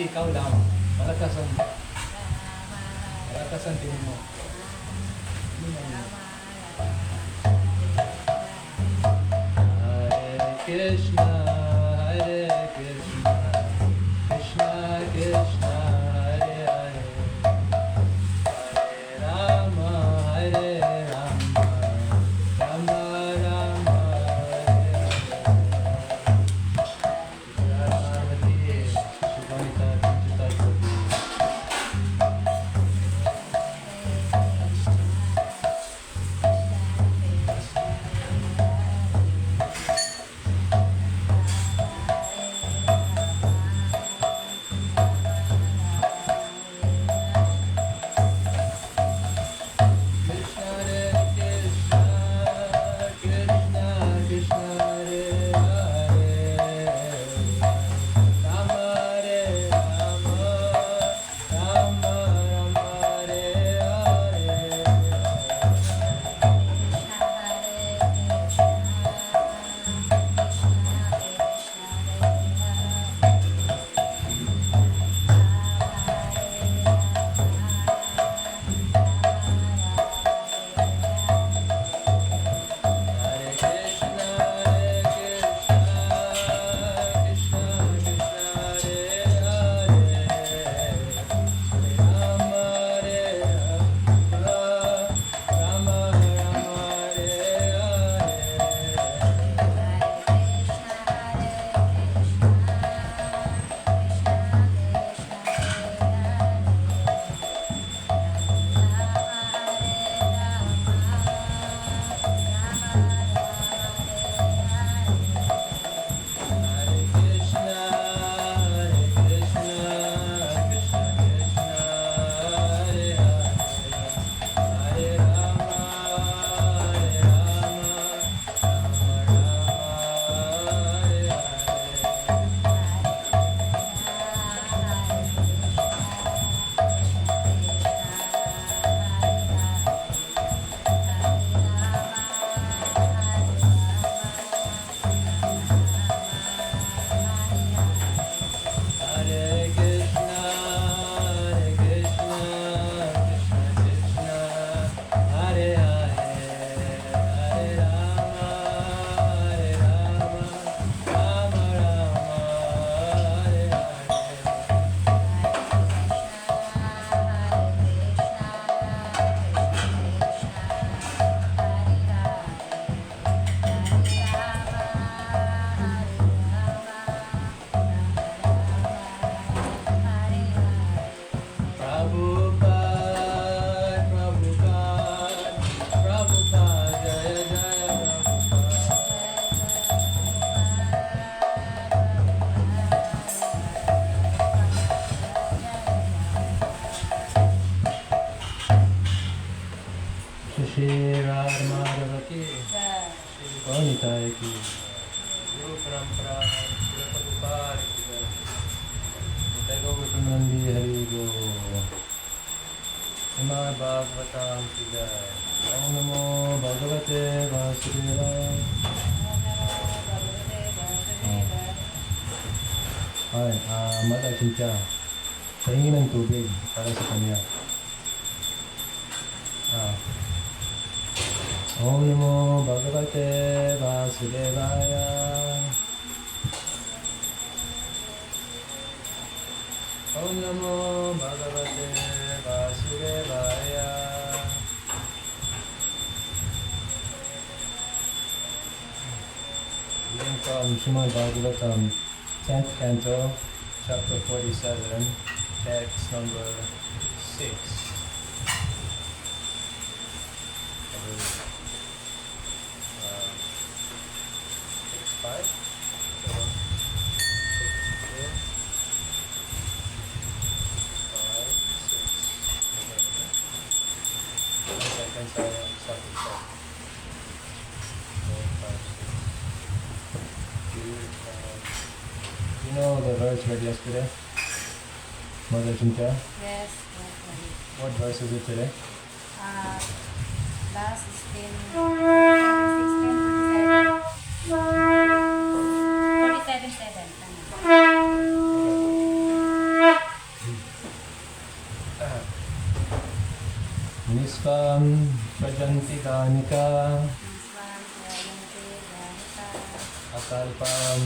Ikaw lang, malakasan din mo. Hare Krishna, Hare Krishna, Krishna Krishna, Hare Hare, Hare Rama, Hare Rama, Rama Rama, Hare Srimad Bhagavatam, Nitai ki, Guru Parampara, Srila Prabhupada ki jai, Nitai Gautam Nandi Hari Go, Srimad Bhagavatam ki jai, Om Namo Bhagavate Vasudevaya. Ay, Mother Cynthia, pahingi ng tubig para sa kanya. Om Namo Bhagavate Vasudevaya. Om Namo Bhagavate Vasudevaya. Reading from Srimad Bhagavatam, 10th Canto, Chapter 47, text number 6. Five, seven, 6, 4, 5, 6. 1 second, stop. 4, 5, 6. You know the verse read yesterday? Mother Cynthia? Yes. What verse is it today? Last is 47:7. Nispam Prajanti Ganika Akalpam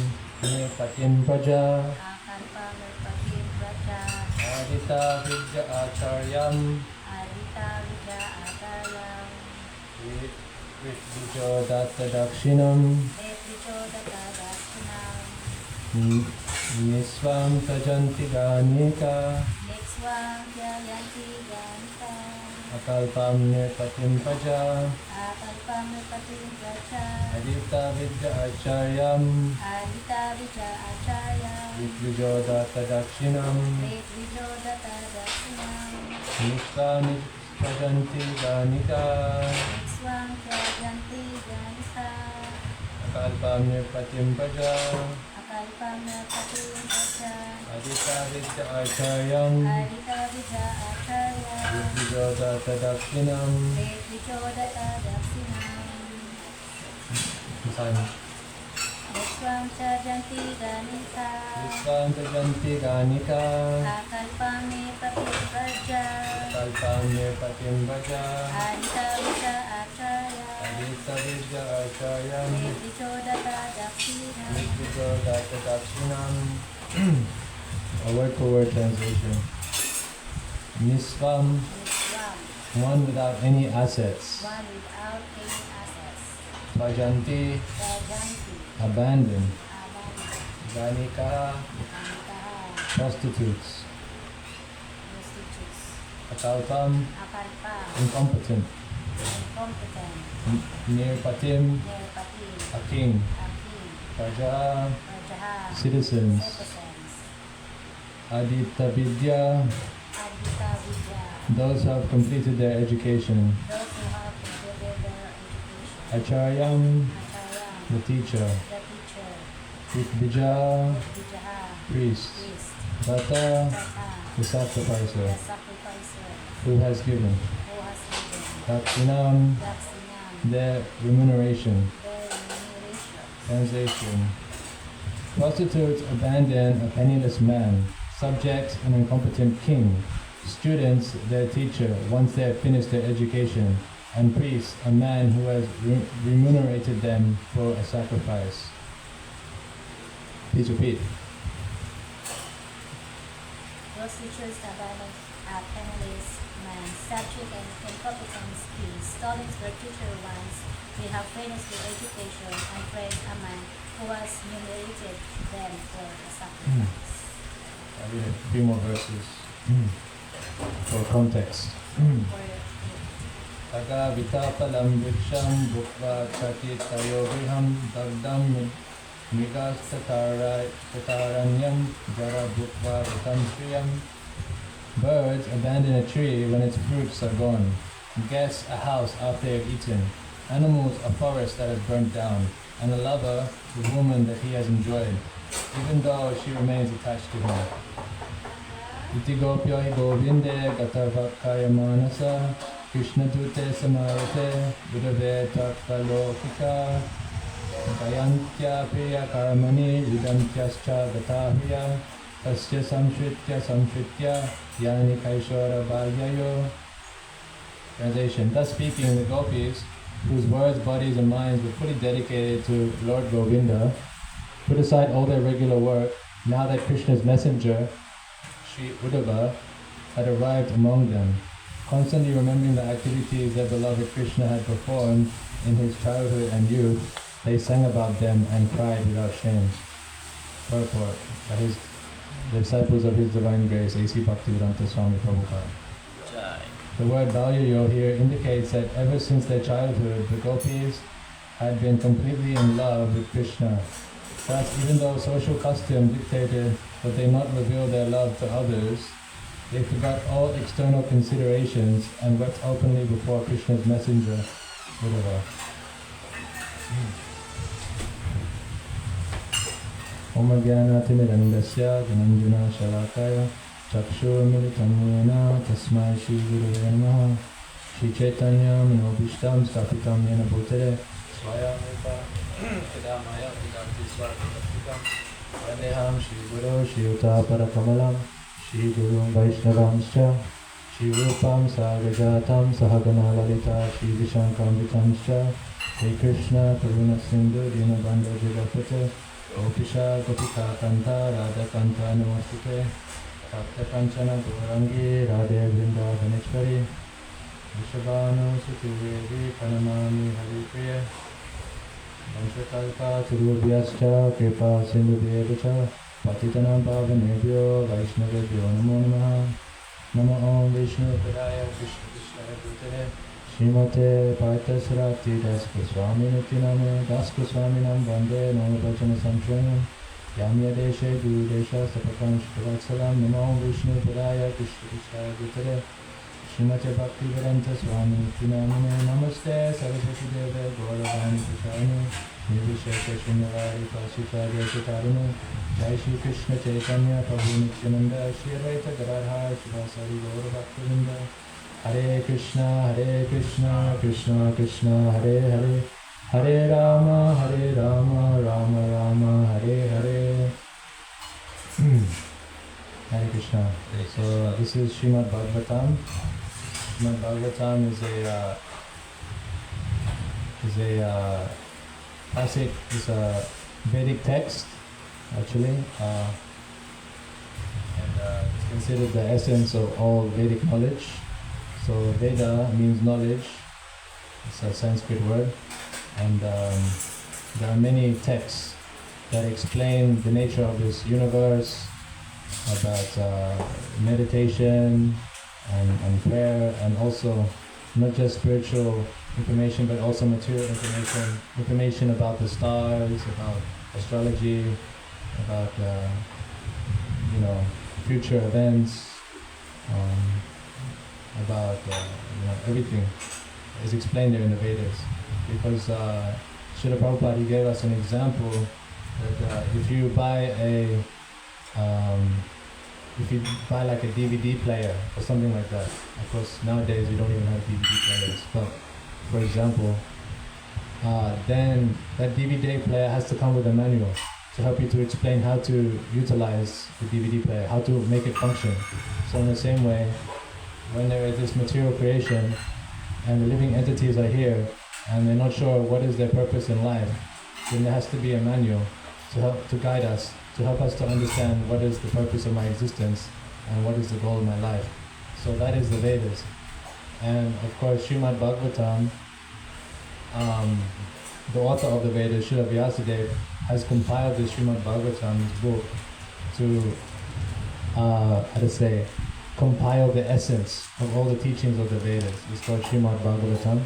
Nipatim Praja Adita Vidya Acharyam Vijo Datta Dakshinam Nisvam Prajanti Ganika Akalpam Nipatim Praja Adita Vidya Acharyam Vijo Datta Dakshinam Nisvam Prajanti Ganika Akalpam Nipatim Praja Adita Vidya Acharyam Vijo Datta Dakshinam. Viswam Chajanti Ganika Akalpam Nipatim Praja Akalpam Nipatim Praja Adita Vidya Acharyam Vijo Datta Dakshinam. A word-for-word translation. Nisvam, one without any assets. Bhajanti, abandoned. Ganika, prostitutes. Akalpam, incompetent. Nirpatim, a king. Praja, citizens. Adita Vidya, those who have completed their education. Acharyam, the teacher. Vidvija, priest. Datta, the sacrificer. Who has given. Dakshinam, their remuneration. Translation. Prostitutes abandon a penniless man, subjects an incompetent king, students their teacher once they have finished their education, and priests a man who has remunerated them for a sacrifice. Please repeat. Prostitutes abandon a penniless man, subject and incompetent king, students their teacher once they have finished their education, and praise a man who has remunerated them for a sacrifice. I'll read a few more verses for context. Taga vitapalam viksham bhukva chati tayovriham dagdam migas tataranyam jara bhukva vitam shriyam. Birds abandon a tree when its fruits are gone. Guests a house after they have eaten. Animals a forest that has burnt down. And a lover the woman that he has enjoyed, even though she remains attached to him. Iti gopya hi govinde gatavakaya manasa Krishna dute samarate Budave takvalokika Gayantya priya karmani vidantyascha gatahya tasya samshritya yani kaishwara bhagyayo. Translation. Thus speaking, the gopis, whose words, bodies and minds were fully dedicated to Lord Govinda, put aside all their regular work now that Krishna's messenger, Sri Uddhava, had arrived among them. Constantly remembering the activities that beloved Krishna had performed in his childhood and youth, they sang about them and cried without shame. Purport by his disciples of His Divine Grace, A.C. Bhaktivedanta Swami Prabhupada. The word Balyayo here indicates that ever since their childhood, the gopis had been completely in love with Krishna. Thus, even though social custom dictated that they not reveal their love to others, they forgot all external considerations and wept openly before Krishna's messenger, Uddhava. Om Jnanatimidandasya Dhananjana Shalakaya Chakshurmilitam Yena Tasmai Shri Gurave Namaha Shri Caitanya Manobhishtam Sthapitam Yena Bhutale Swayamrupa Kadamaya Vidanti Swargaptikam Vandeham Shri Guru Shri Uta Parakamalam Shri Guru Vaishnavamscha Shri Rupam Sagajatam Sahagana Lalita Shri Vishankam Vitamscha Shri Krishna Karuna Sindhu Dinabandha Jagapate Gopisha Gopika Kanta Radha Kanta Namastute Tapta Kanchana Gaurangi Radhe Vrinda Vaneshwari Vishabhanu Sutivevi Pranamami Haripriya Vanshakalpa Turubhyascha Kripa Sindhubhyevacha Patitanam Pavanebhyo Vaishnavebhyo Namo Namaha Namo Om Vishnu Padaya Krishna Krishna Bhutale Srimate Parthasarati Das Goswami Niti Name Das Goswami Nam Vande Namo Bhajana Samshranam Yamya Deshe Guru Desha Sapakam Shrivatsalam Namo Om Vishnu Padaya Krishna Krishna Bhutale Srimate Bhaktivedanta Swami Niti Name Namaste Saraswati Deve Gauravani Prasharani Nirvishesha Srinyavari Pasicharya Chatarani Jai Shri Krishna Chaitanya Prabhu Nityananda Shri Advaita Gadadhar Shivasari Gaura Bhaktivinda Hare Krishna Krishna Krishna Hare Hare Hare Rama Rama Rama Hare Hare. Hare Krishna. So this is Srimad Bhagavatam. Srimad Bhagavatam is a classic, is a Vedic text actually, and it's considered the essence of all Vedic knowledge. So Veda means knowledge. It's a Sanskrit word, and there are many texts that explain the nature of this universe, about meditation and prayer, and also not just spiritual information but also material information about the stars, about astrology, about future events, about everything is explained there in the Vedas. Because Srila Prabhupada, he gave us an example that if you buy like a DVD player or something like that, of course nowadays we don't even have DVD players, but for example, then that DVD player has to come with a manual to help you to explain how to utilize the DVD player, how to make it function. So in the same way, when there is this material creation and the living entities are here and they're not sure what is their purpose in life, then there has to be a manual to help to guide us, to help us to understand what is the purpose of my existence and what is the goal of my life. So that is the Vedas. And of course Srimad Bhagavatam, the author of the Vedas, Srila Vyasadeva, has compiled the Srimad Bhagavatam, his book, to compile the essence of all the teachings of the Vedas. It's called Srimad Bhagavatam.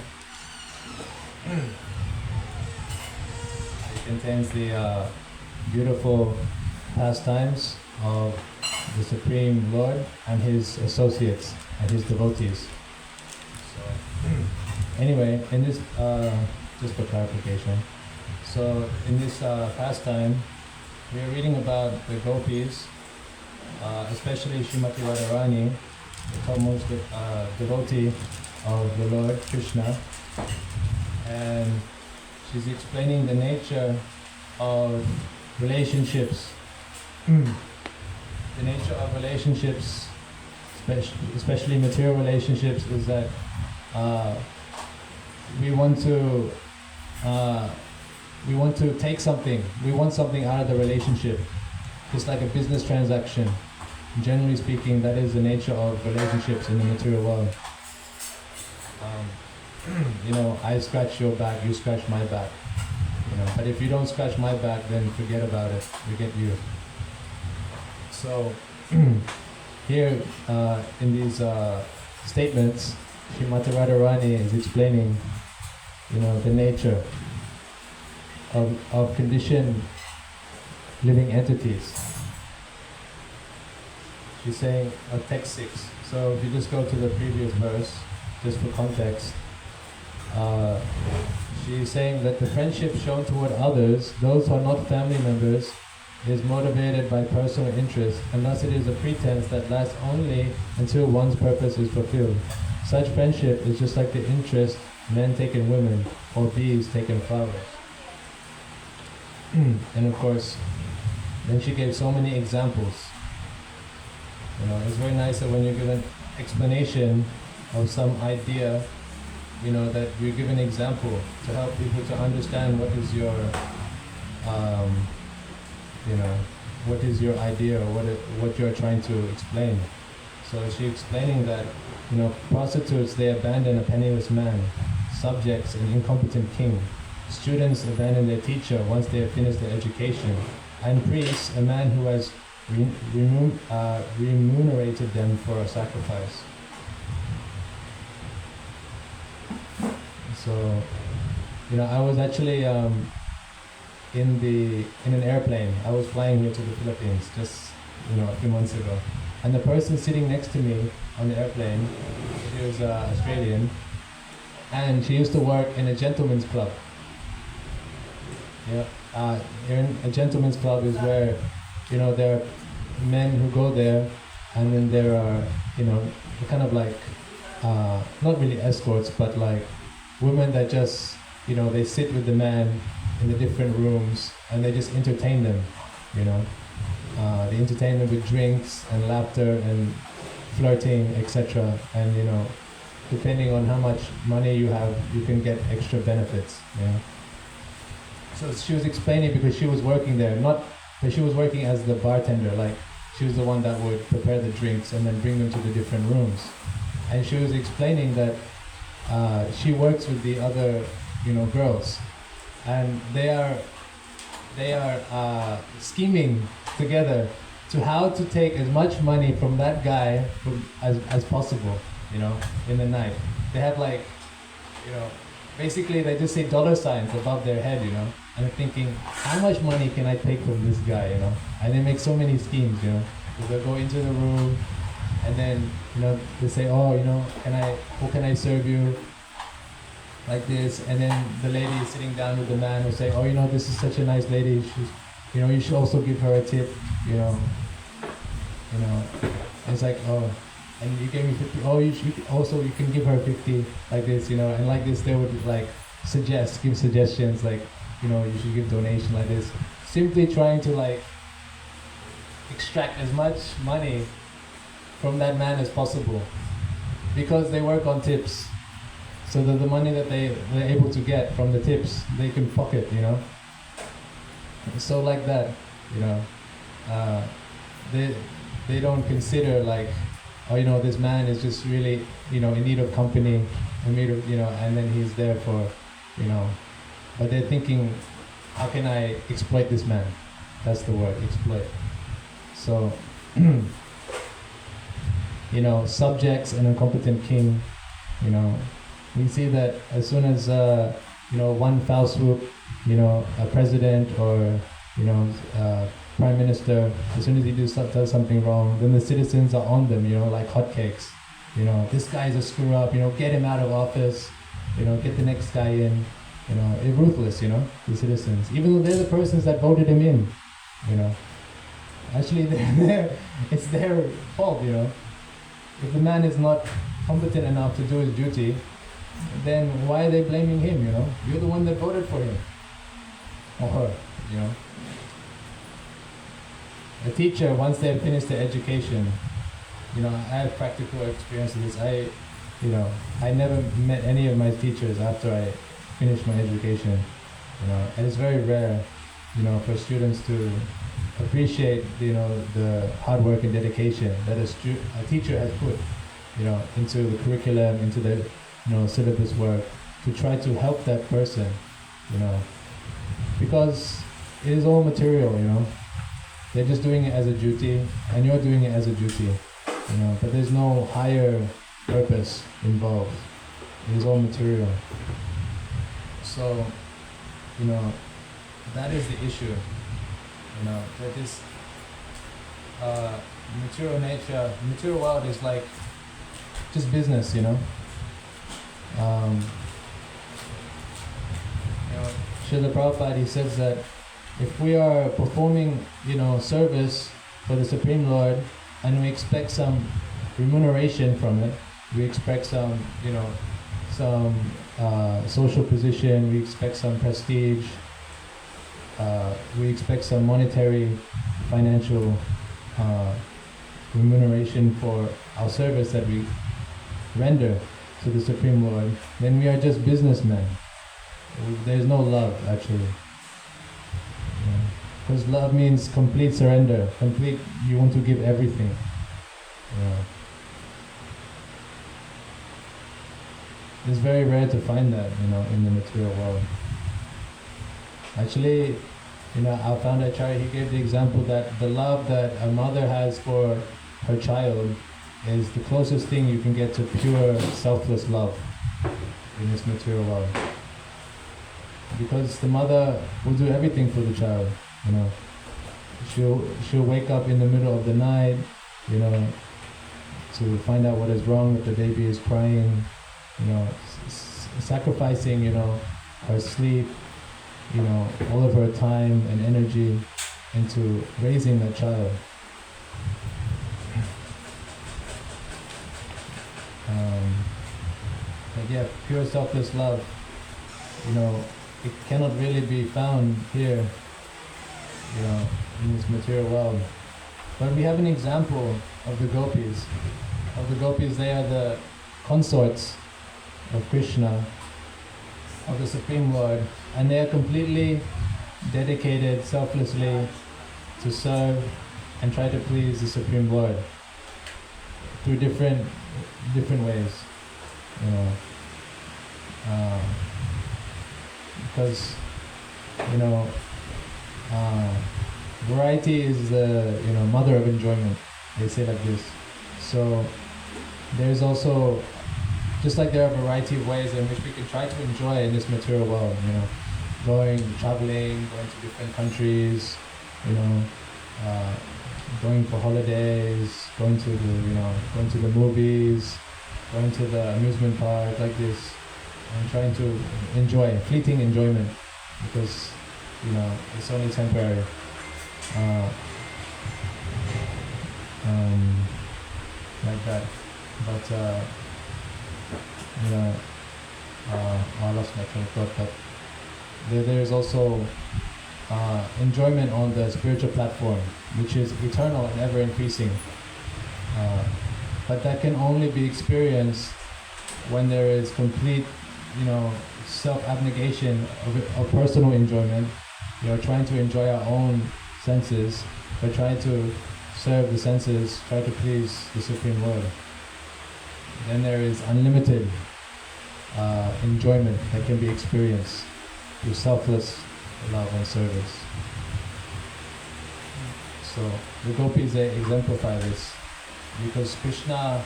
It contains the beautiful pastimes of the Supreme Lord and his associates and his devotees. So, anyway, in this, just for clarification, so in this pastime, we are reading about the gopis, especially Srimati Radharani, the topmost devotee of the Lord Krishna, and she's explaining the nature of relationships. The nature of relationships, especially material relationships, is that we want to take something. We want something out of the relationship, just like a business transaction. Generally speaking, that is the nature of relationships in the material world. I scratch your back, you scratch my back. But if you don't scratch my back, then forget about it. Forget you. So here in these statements, Srimati Radharani is explaining, the nature of conditioned living entities. She's saying text 6. So if you just go to the previous verse, just for context, she's saying that the friendship shown toward others, those who are not family members, is motivated by personal interest, and thus it is a pretense that lasts only until one's purpose is fulfilled. Such friendship is just like the interest men take in women, or bees take in flowers. And of course, then she gave so many examples. It's very nice that when you give an explanation of some idea, that you give an example to help people to understand what is your, what is your idea, or what you're trying to explain. So she's explaining that, prostitutes, they abandon a penniless man, subjects an incompetent king, students abandon their teacher once they have finished their education, and priests a man who has remunerated them for a sacrifice. So, I was actually in an airplane. I was flying here to the Philippines just a few months ago, and the person sitting next to me on the airplane, she was Australian, and she used to work in a gentleman's club. In a gentleman's club is where there are men who go there, and then there are kind of like not really escorts, but like women that just they sit with the man in the different rooms and they just entertain them. They entertain them with drinks and laughter and flirting, etc. And depending on how much money you have, you can get extra benefits. So she was explaining, because she was working there, but she was working as the bartender. Like, she was the one that would prepare the drinks and then bring them to the different rooms. And she was explaining that she works with the other, girls, and they are scheming together to how to take as much money from that guy as possible, in the night. They have like, basically they just say dollar signs above their head, and they're thinking, how much money can I take from this guy, And they make so many schemes, They'll go into the room, and then, they say, oh, what can I serve you? Like this, and then the lady is sitting down with the man who say, oh, this is such a nice lady, she's, you should also give her a tip, It's like, oh, and you gave me 50, oh, you can give her 50, like this, and like this they would like give suggestions, like, you should give donation like this, simply trying to like extract as much money from that man as possible, because they work on tips. So that the money that they're able to get from the tips, they can pocket, So like that, they don't consider like, oh, this man is just really, in need of company, in need of, and then he's there for, but they're thinking, how can I exploit this man? That's the word, exploit. So, subjects and incompetent king, we see that as soon as one foul swoop, a president or prime minister, as soon as he does something wrong, then the citizens are on them, like hotcakes. This guy's a screw up, get him out of office, get the next guy in. They're ruthless, the citizens, even though they're the persons that voted him in. Actually, it's their fault. If the man is not competent enough to do his duty, then why are they blaming him, you know? You're the one that voted for him. Or her, you know? A teacher, once they have finished their education, you know, I have practical experience of this. I never met any of my teachers after I finished my education, you know, and it's very rare, you know, for students to appreciate, you know, the hard work and dedication that a teacher has put, you know, into the curriculum, into the, you know, syllabus work to try to help that person, you know, because it is all material, you know. They're just doing it as a duty, and you're doing it as a duty, you know, but there's no higher purpose involved. It is all material. So, you know, that is the issue, you know, that this material nature, material world is like just business, you know. You know, Srila Prabhupada, he says that if we are performing, you know, service for the Supreme Lord and we expect some remuneration from it, we expect some, you know, some social position, we expect some prestige, we expect some monetary, financial remuneration for our service that we render to the Supreme Lord, then we are just businessmen. There's no love, actually. Because love means complete surrender, complete, you want to give everything. It's very rare to find that, you know, in the material world. Actually, you know, our founder Acharya, he gave the example that the love that a mother has for her child is the closest thing you can get to pure, selfless love in this material world. Because the mother will do everything for the child, you know. She'll wake up in the middle of the night, you know, to find out what is wrong if the baby is crying, you know, sacrificing, you know, her sleep, you know, all of her time and energy into raising that child. But yeah, pure selfless love, you know, it cannot really be found here, you know, in this material world. But we have an example of the gopis. They are the consorts of Krishna, of the Supreme Lord, and they are completely dedicated selflessly to serve and try to please the Supreme Lord through different ways, you know. Because, you know, variety is the, you know, mother of enjoyment. They say like this. So there's also, just like there are a variety of ways in which we can try to enjoy in this material world, you know, traveling, going to different countries, you know, going for holidays, going to the movies, going to the amusement park, like this, and trying to enjoy, fleeting enjoyment, because, you know, it's only temporary. Like that. But, you know, I lost my train of thought, but there is also enjoyment on the spiritual platform, which is eternal and ever increasing. But that can only be experienced when there is complete, you know, self-abnegation of personal enjoyment, you know, trying to enjoy our own senses, but trying to serve the senses, try to please the Supreme Lord. Then there is unlimited enjoyment that can be experienced through selfless love and service. So the gopis, they exemplify this, because Krishna,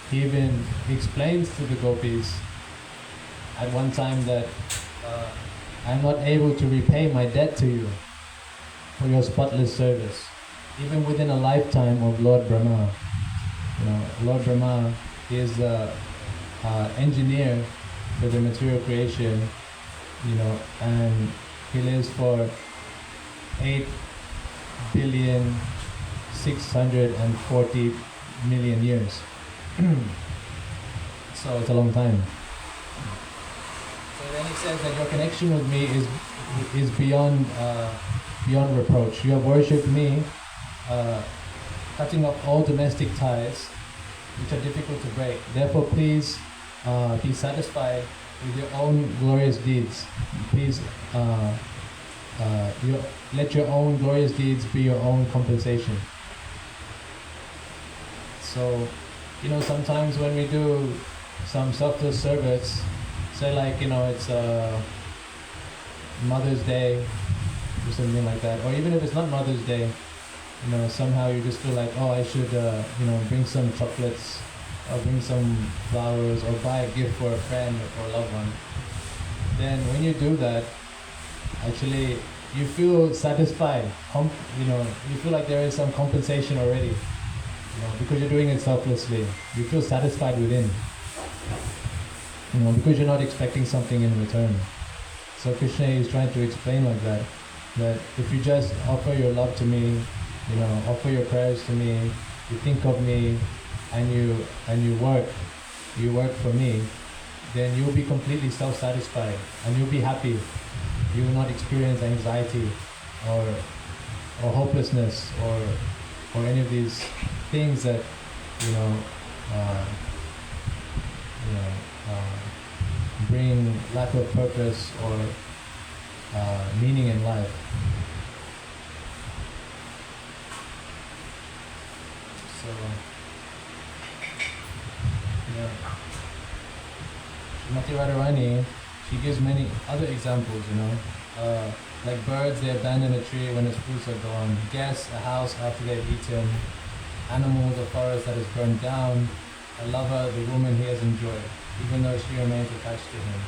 he even explains to the gopis at one time that I'm not able to repay my debt to you for your spotless service, even within a lifetime of Lord Brahma. You know, Lord Brahma is the engineer for the material creation, you know, and he lives for 8,640,000,000 years. So it's a long time. So then he says that your connection with me is beyond reproach. You have worshipped me, cutting off all domestic ties, which are difficult to break. Therefore, please be satisfied with your own glorious deeds. Please let your own glorious deeds be your own compensation. So, sometimes when we do some selfless service, say like, it's Mother's Day or something like that, or even if it's not Mother's Day, somehow you just feel like, oh, I should, bring some chocolates, or bring some flowers, or buy a gift for a friend or a loved one. Then when you do that, actually, you feel satisfied. You feel like there is some compensation already, because you're doing it selflessly. You feel satisfied within, because you're not expecting something in return. So Krishna is trying to explain like that if you just offer your love to me, offer your prayers to me, you think of me, and you work for me, then you'll be completely self-satisfied and you'll be happy. You will not experience anxiety or hopelessness or any of these things that bring lack of purpose or meaning in life. So, Srimati Radharani, she gives many other examples, like birds, they abandon a tree when its fruits are gone, guests, a house after they've eaten, animals, a forest that is burned down, a lover, the woman he has enjoyed, even though she remains attached to him.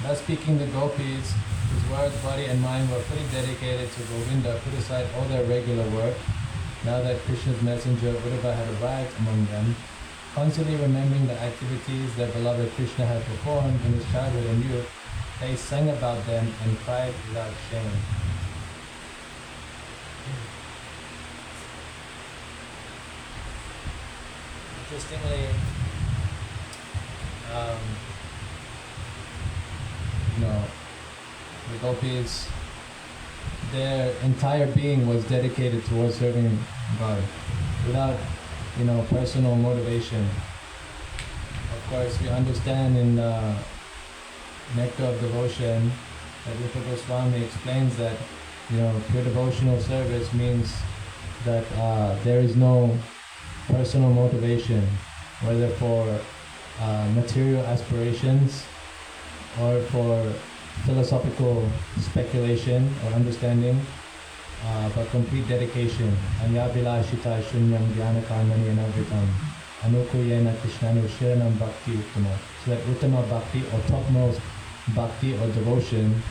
Thus speaking, the gopis, whose words, body and mind were fully dedicated to Govinda, put aside all their regular work, now that Krishna's messenger Uddhava had arrived among them, constantly remembering the activities their beloved Krishna had performed in his childhood and youth, they sang about them and cried without shame. Interestingly, the gopis, their entire being was dedicated towards serving God without, personal motivation. Of course, we understand in Nectar of Devotion that Rupa Goswami explains that, pure devotional service means that there is no personal motivation, whether for material aspirations or for philosophical speculation or understanding, but complete dedication. Anyabhilashita shunyam jnanakarmani anavritam anukuyena krishnanu shiranam bhakti uttama. So that uttama bhakti, or topmost bhakti or devotion,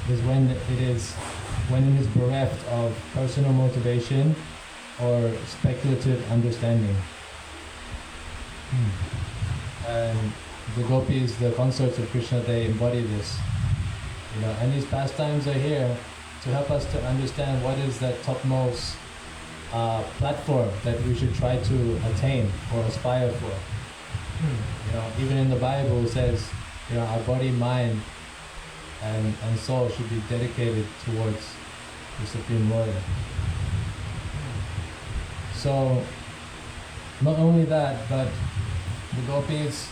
is when it is bereft of personal motivation or speculative understanding. And the gopis, the consorts of Krishna, they embody this. And these pastimes are here to help us to understand what is that topmost platform that we should try to attain or aspire for. Even in the Bible it says, our body, mind, and soul should be dedicated towards the Supreme Lord. So, not only that, but the gopis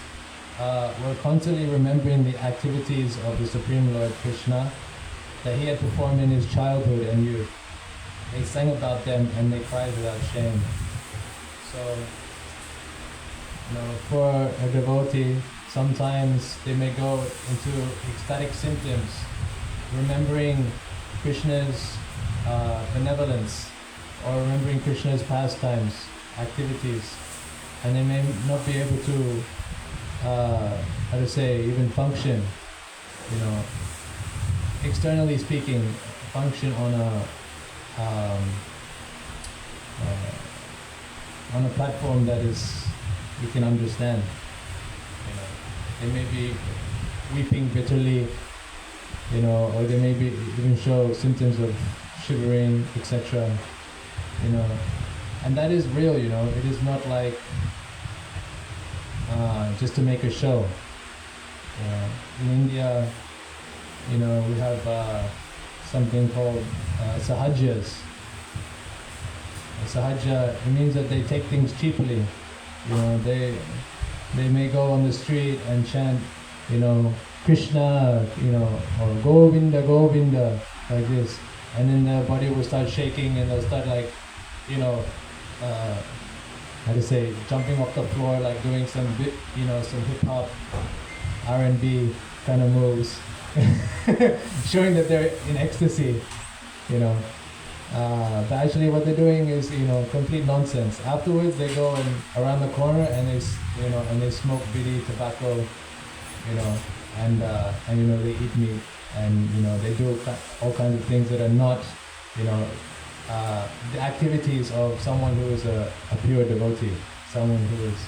were constantly remembering the activities of the Supreme Lord Krishna that he had performed in his childhood and youth. They sang about them and they cried without shame. So, for a devotee, sometimes they may go into ecstatic symptoms, remembering Krishna's benevolence or remembering Krishna's pastimes, activities, and they may not be able to even function, externally speaking, function on a platform that is you can understand. They may be weeping bitterly, or they may be even show symptoms of shivering, etc. And that is real. It is not like just to make a show. In India, we have something called sahajas. Sahaja, it means that they take things cheaply. They may go on the street and chant, Krishna, or Govinda, Govinda, like this, and then their body will start shaking and they'll start jumping off the floor, like doing some some hip hop, R&B kind of moves, showing that they're in ecstasy, But actually, what they're doing is, complete nonsense. Afterwards, they go around the corner and they smoke bidi, tobacco, and they eat meat, and they do all kinds of things that are not, the activities of someone who is a pure devotee, someone who is,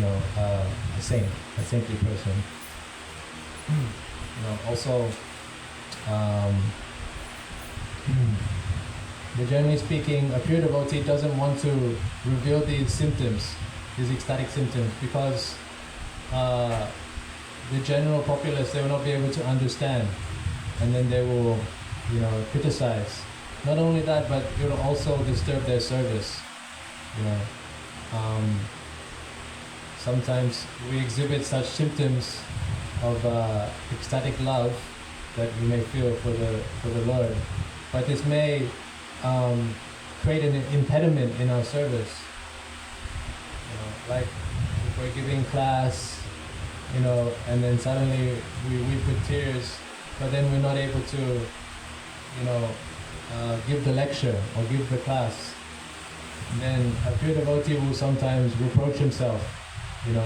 a saintly person. Also, generally speaking, a pure devotee doesn't want to reveal these symptoms, these ecstatic symptoms, because the general populace, they will not be able to understand, and then they will, criticize. Not only that, but it will also disturb their service. Sometimes we exhibit such symptoms of ecstatic love that we may feel for the Lord, but this may create an impediment in our service. Like if we're giving class, and then suddenly we weep with tears, but then we're not able to, give the lecture or give the class. And then a pure devotee will sometimes reproach himself,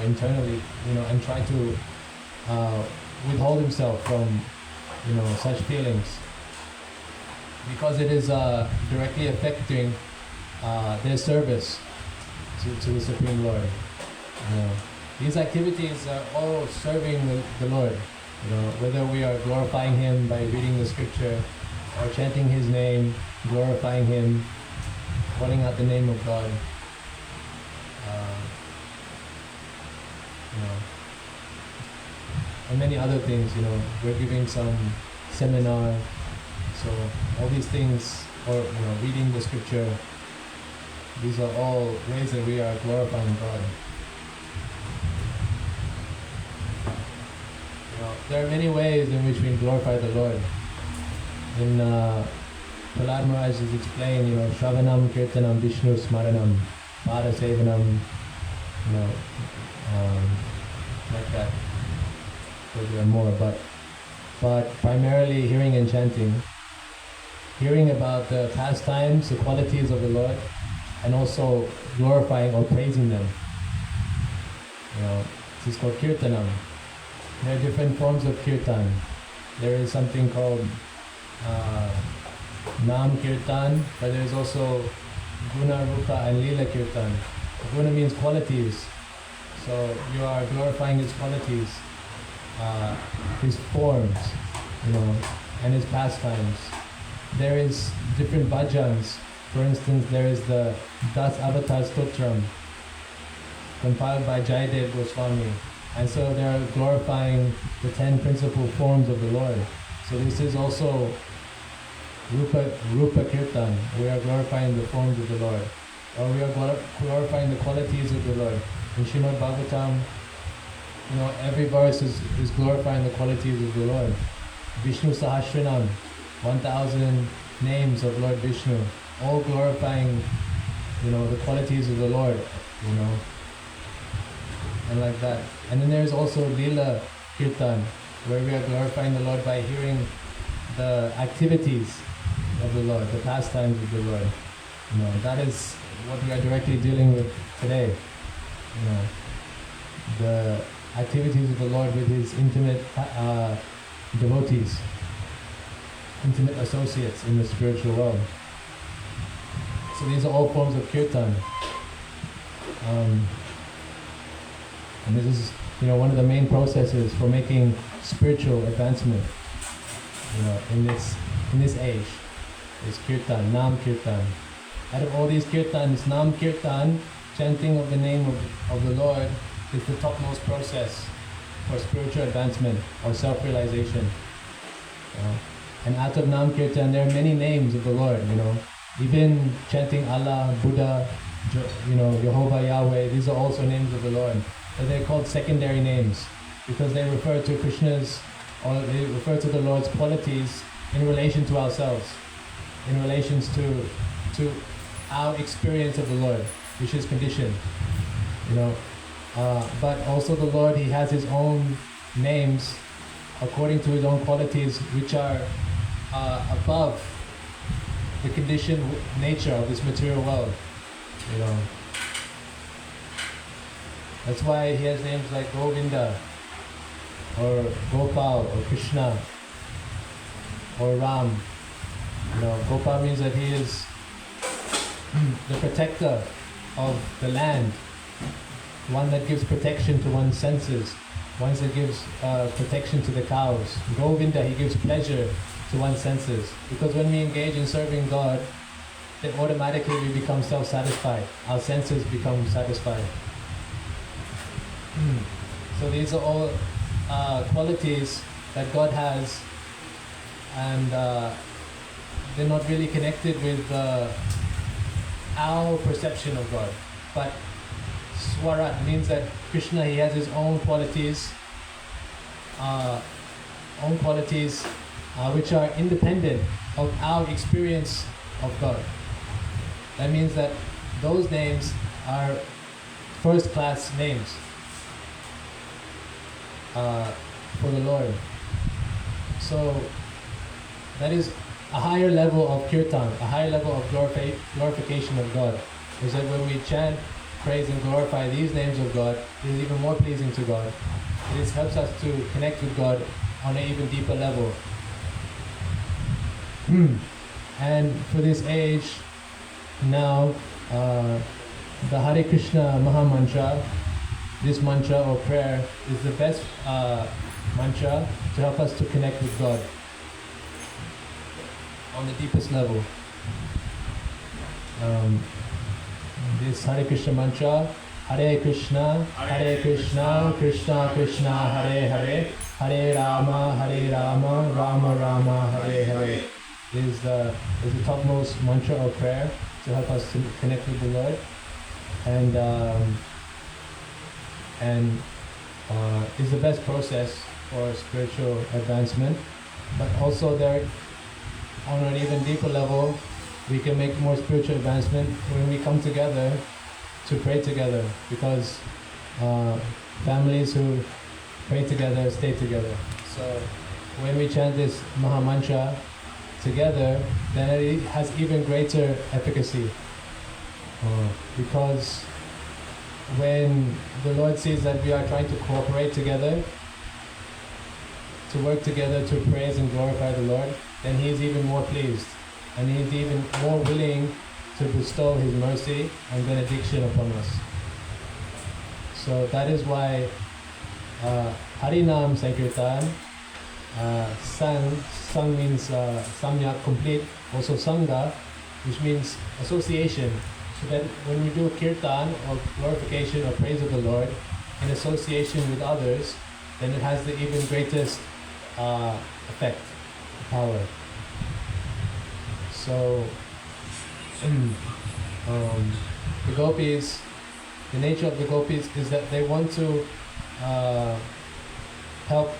internally, and try to withhold himself from, such feelings, because it is directly affecting their service to the Supreme Lord. These activities are all serving the Lord. Whether we are glorifying Him by reading the scripture, or chanting His name, glorifying Him, calling out the name of God, and many other things. We're giving some seminar, so all these things, or reading the scripture, these are all ways that we are glorifying God. There are many ways in which we glorify the Lord. In Prahlad Maharaj is explained, Shravanam, Kirtanam, Vishnu, Smaranam, Pada Sevanam, like that. So there are more, but primarily hearing and chanting, hearing about the pastimes, the qualities of the Lord, and also glorifying or praising them. This is called Kirtanam. There are different forms of kirtan. There is something called Nam Kirtan, but there is also Guna, Rupa, and Lila Kirtan. Guna means qualities, so you are glorifying His qualities, His forms, and His pastimes. There is different bhajans. For instance, there is the Das Avatar Stotram, compiled by Jayadev Goswami. And so they are glorifying the 10 principal forms of the Lord. So this is also Rupa Kirtan. We are glorifying the forms of the Lord. Or we are glorifying the qualities of the Lord. In Srimad Bhagavatam, every verse is glorifying the qualities of the Lord. Vishnu Sahasranam, 1,000 names of Lord Vishnu, all glorifying, the qualities of the Lord, and like that. And then there is also Lila Kirtan, where we are glorifying the Lord by hearing the activities of the Lord, the pastimes of the Lord. That is what we are directly dealing with today. The activities of the Lord with His intimate devotees, intimate associates in the spiritual world. So these are all forms of kirtan. And this is, one of the main processes for making spiritual advancement, in this age, is kirtan, Nam Kirtan. Out of all these kirtans, Nam Kirtan, chanting of the name of the Lord, is the topmost process for spiritual advancement or self-realization. And out of Nam Kirtan, there are many names of the Lord, Even chanting Allah, Buddha, Jehovah, Yahweh, these are also names of the Lord. But they're called secondary names because they refer to Krishna's, or they refer to the Lord's qualities in relation to ourselves, in relation to our experience of the Lord, which is conditioned, But also the Lord, He has His own names according to His own qualities, which are above the conditioned nature of this material world, That's why He has names like Govinda, or Gopal, or Krishna, or Ram. Gopal means that He is the protector of the land, one that gives protection to one's senses, one that gives protection to the cows. Govinda, He gives pleasure to one's senses. Because when we engage in serving God, then automatically we become self-satisfied. Our senses become satisfied. So these are all qualities that God has, and they're not really connected with our perception of God. But Swarat means that Krishna, He has His own qualities, which are independent of our experience of God. That means that those names are first-class names for the Lord. So that is a higher level of kirtan, a higher level of glorification of God. Is that when we chant, praise and glorify these names of God, it is even more pleasing to God. It helps us to connect with God on an even deeper level. And for this age, now, the Hare Krishna Maha Mantra, this mantra or prayer, is the best mantra to help us to connect with God on the deepest level. This Hare Krishna mantra, Hare Krishna, Krishna Krishna, Hare Hare, Hare Rama, Rama Rama, Hare Hare, is the topmost mantra or prayer to help us to connect with the Lord, and is the best process for spiritual advancement. But also there, on an even deeper level, we can make more spiritual advancement when we come together to pray together, because families who pray together stay together. So when we chant this Maha Mantra together, then it has even greater efficacy, because when the Lord sees that we are trying to cooperate together, to work together to praise and glorify the Lord, then He is even more pleased, and He is even more willing to bestow His mercy and benediction upon us. So that is why Harinam Sankirtan, Sang means Samyak, complete, also Sangha, which means association. So that when we do Kirtan or glorification or praise of the Lord in association with others, then it has the even greatest effect, power. So the gopis, the nature of the gopis is that they want to help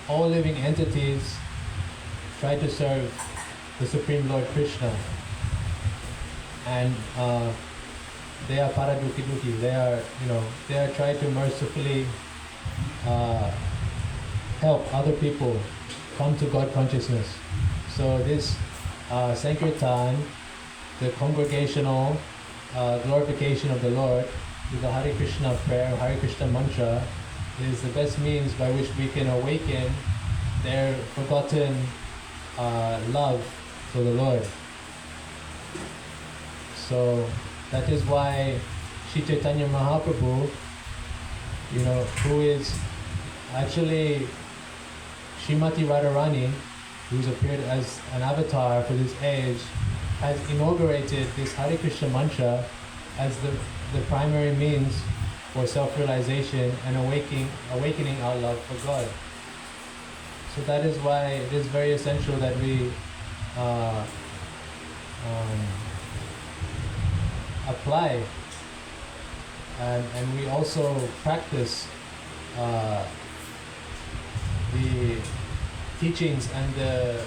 all living entities try to serve the Supreme Lord Krishna, and they are paraduki. They are trying to mercifully help other people come to God consciousness. So this Sankirtan, the congregational glorification of the Lord, with the Hare Krishna prayer, Hare Krishna mantra, is the best means by which we can awaken their forgotten love for the Lord. So that is why Sri Chaitanya Mahaprabhu, who is actually Srimati Radharani, who's appeared as an avatar for this age, has inaugurated this Hare Krishna mantra as the primary means for self-realization and awakening our love for God. So that is why it is very essential that we apply and we also practice the teachings and the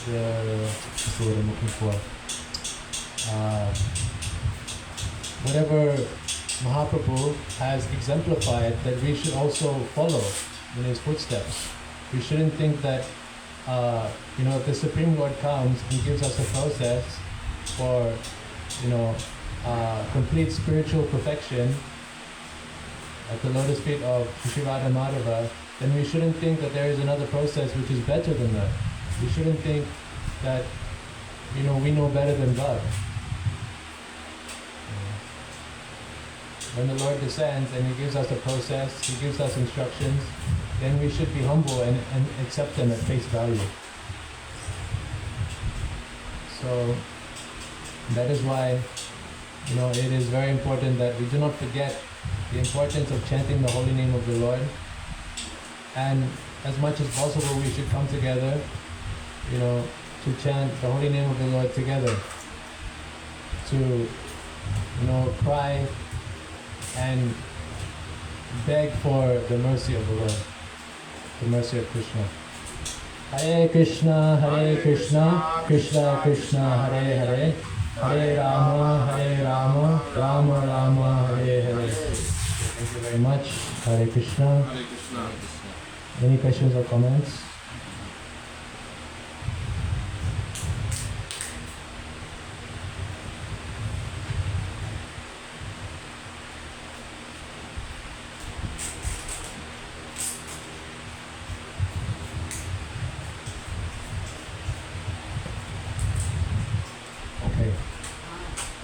what's the word I'm looking for? Whatever Mahaprabhu has exemplified, that we should also follow in his footsteps. We shouldn't think that if the Supreme Lord comes and gives us a process for complete spiritual perfection at the lotus feet of Shri Radha Madhava, then we shouldn't think that there is another process which is better than that. We shouldn't think that we know better than God. When the Lord descends and He gives us a process, He gives us instructions, then we should be humble and accept them at face value. So that is why it is very important that we do not forget the importance of chanting the holy name of the Lord, and as much as possible we should come together to chant the holy name of the Lord together, to cry and beg for the mercy of the Lord, the mercy of Krishna. Hare Krishna, Krishna Krishna, Hare Hare, Hare Rama, Rama Rama, Hare Hare. Thank you very much. Hare Krishna. Hare Krishna. Any questions or comments?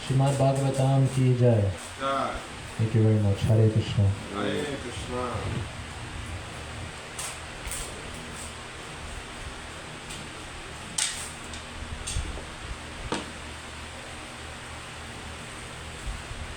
Srimad Bhagavatam ki jai. Jai. Thank you very much. Hare Krishna. Hare Krishna.